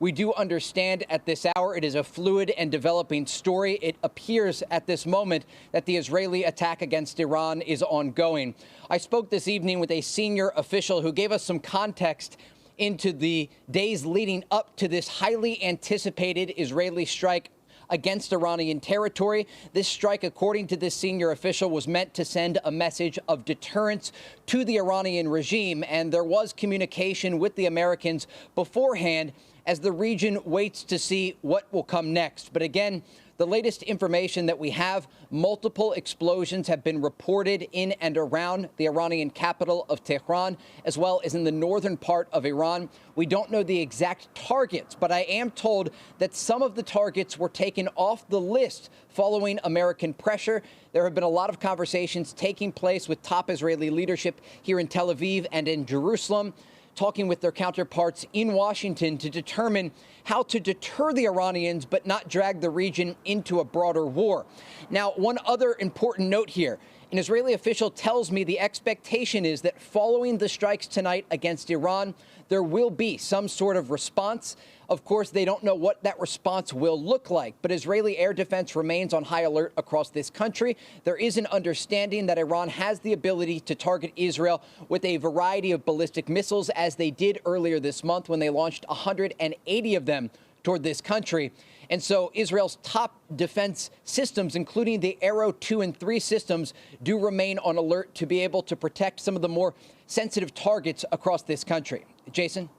We do understand at this hour it is a fluid and developing story. It appears at this moment that the Israeli attack against Iran is ongoing. I spoke this evening with a senior official who gave us some context into the days leading up to this highly anticipated Israeli strike against Iranian territory. This strike, according to this senior official, was meant to send a message of deterrence to the Iranian regime, and there was communication with the Americans beforehand as the region waits to see what will come next. But again, the latest information that we have, multiple explosions have been reported in and around the Iranian capital of Tehran, as well as in the northern part of Iran. We don't know the exact targets, but I am told that some of the targets were taken off the list following American pressure. There have been a lot of conversations taking place with top Israeli leadership here in Tel Aviv and in Jerusalem, talking with their counterparts in Washington to determine how to deter the Iranians but not drag the region into a broader war. Now, one other important note here. An Israeli official tells me the expectation is that following the strikes tonight against Iran, there will be some sort of response. Of course, they don't know what that response will look like, but Israeli air defense remains on high alert across this country. There is an understanding that Iran has the ability to target Israel with a variety of ballistic missiles, as they did earlier this month when they launched 180 of them toward this country. And so Israel's top defense systems, including the Arrow 2 and 3 systems, do remain on alert to be able to protect some of the more sensitive targets across this country. Jason?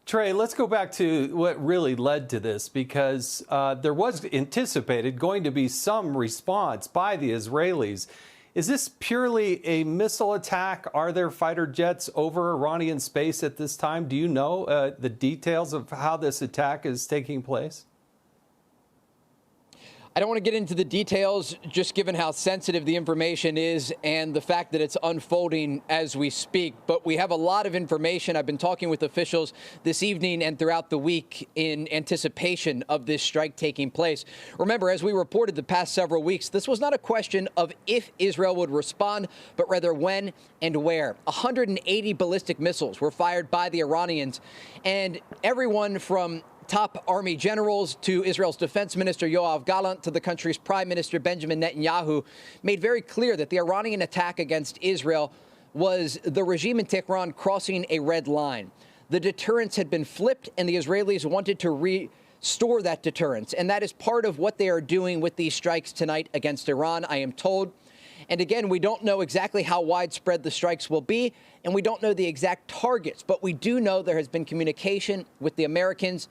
Trey, let's go back to what really led to this, because there was anticipated going to be some response by the Israelis. Is this purely a missile attack? Are there fighter jets over Iranian space at this time? Do you know the details of how this attack is taking place? I don't want to get into the details, just given how sensitive the information is and the fact that it's unfolding as we speak. But we have a lot of information. I've been talking with officials this evening and throughout the week in anticipation of this strike taking place. Remember, as we reported the past several weeks, this was not a question of if Israel would respond, but rather when and where. 180 ballistic missiles were fired by the Iranians, and everyone from top army generals to Israel's defense minister Yoav Gallant to the country's prime minister Benjamin Netanyahu made very clear that the Iranian attack against Israel was the regime in Tehran crossing a red line. The deterrence had been flipped, and the Israelis wanted to restore that deterrence. And that is part of what they are doing with these strikes tonight against Iran, I am told. And again, we don't know exactly how widespread the strikes will be, and we don't know the exact targets. But we do know there has been communication with the Americans.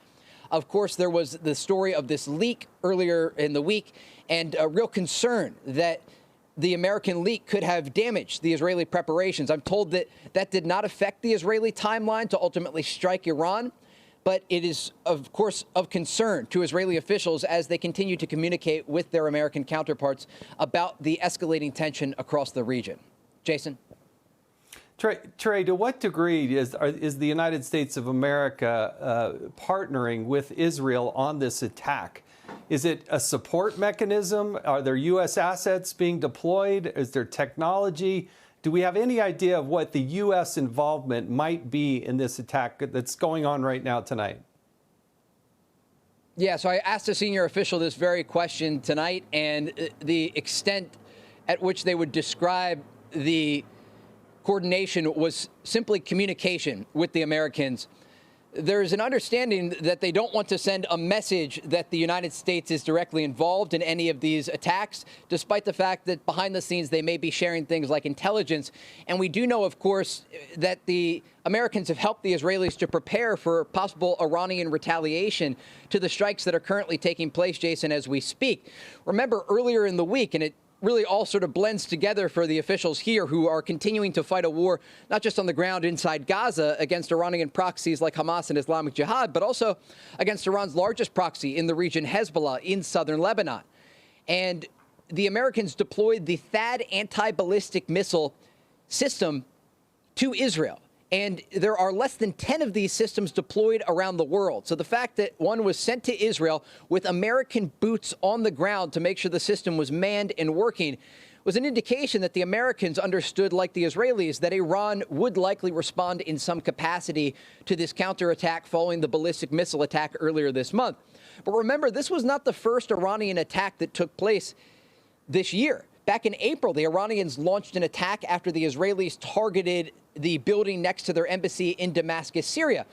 Of course, there was the story of this leak earlier in the week, and a real concern that the American leak could have damaged the Israeli preparations. I'm told that that did not affect the Israeli timeline to ultimately strike Iran, but it is, of course, of concern to Israeli officials as they continue to communicate with their American counterparts about the escalating tension across the region. Jason? Trey, to what degree is the United States of America partnering with Israel on this attack? Is it a support mechanism? Are there U.S. assets being deployed? Is there technology? Do we have any idea of what the U.S. involvement might be in this attack that's going on right now tonight? Yeah, so I asked a senior official this very question tonight, and the extent at which they would describe the coordination was simply communication with the Americans. There's an understanding that they don't want to send a message that the United States is directly involved in any of these attacks, despite the fact that behind the scenes they may be sharing things like intelligence. And we do know, of course, that the Americans have helped the Israelis to prepare for possible Iranian retaliation to the strikes that are currently taking place, Jason, as we speak. Remember earlier in the week, and it really all sort of blends together for the officials here who are continuing to fight a war, not just on the ground inside Gaza against Iranian proxies like Hamas and Islamic Jihad, but also against Iran's largest proxy in the region, Hezbollah, in southern Lebanon. And the Americans deployed the THAAD anti-ballistic missile system to Israel. And there are less than 10 of these systems deployed around the world. So the fact that one was sent to Israel with American boots on the ground to make sure the system was manned and working was an indication that the Americans understood, like the Israelis, that Iran would likely respond in some capacity to this counterattack following the ballistic missile attack earlier this month. But remember, this was not the first Iranian attack that took place this year. Back in April, the Iranians launched an attack after the Israelis targeted the building next to their embassy in Damascus, Syria.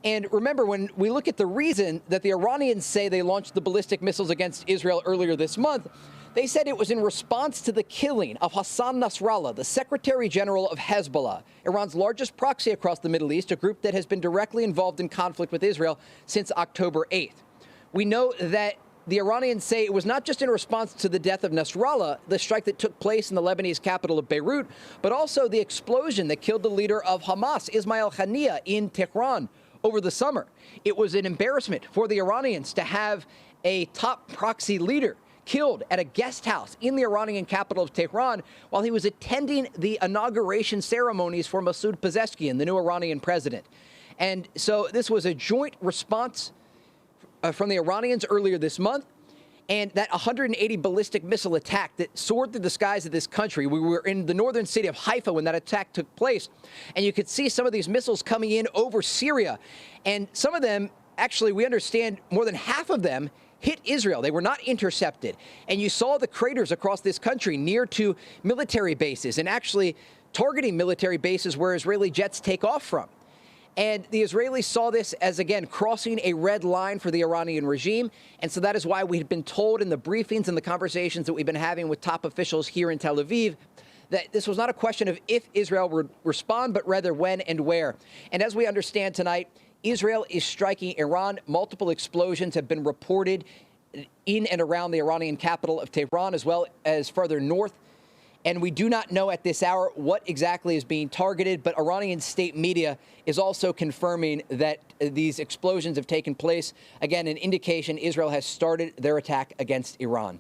And remember, when we look at the reason that the Iranians say they launched the ballistic missiles against Israel earlier this month, they said it was in response to the killing of Hassan Nasrallah, the Secretary General of Hezbollah, Iran's largest proxy across the Middle East, a group that has been directly involved in conflict with Israel since October 8th. We know that the Iranians say it was not just in response to the death of Nasrallah, the strike that took place in the Lebanese capital of Beirut, but also the explosion that killed the leader of Hamas, Ismail Haniyeh, in Tehran over the summer. It was an embarrassment for the Iranians to have a top proxy leader killed at a guest house in the Iranian capital of Tehran while he was attending the inauguration ceremonies for Masoud Pezeshkian, the new Iranian president. And so this was a joint response from the Iranians earlier this month, and that 180 ballistic missile attack that soared through the skies of this country. We were in the northern city of Haifa when that attack took place, and you could see some of these missiles coming in over Syria, and some of them, actually, we understand more than half of them hit Israel. They were not intercepted, and you saw the craters across this country near to military bases and actually targeting military bases where Israeli jets take off from. And the Israelis saw this as, again, crossing a red line for the Iranian regime. And so that is why we had been told in the briefings and the conversations that we've been having with top officials here in Tel Aviv that this was not a question of if Israel would respond, but rather when and where. And as we understand tonight, Israel is striking Iran. Multiple explosions have been reported in and around the Iranian capital of Tehran, as well as further north. And we do not know at this hour what exactly is being targeted, but Iranian state media is also confirming that these explosions have taken place. Again, an indication Israel has started their attack against Iran.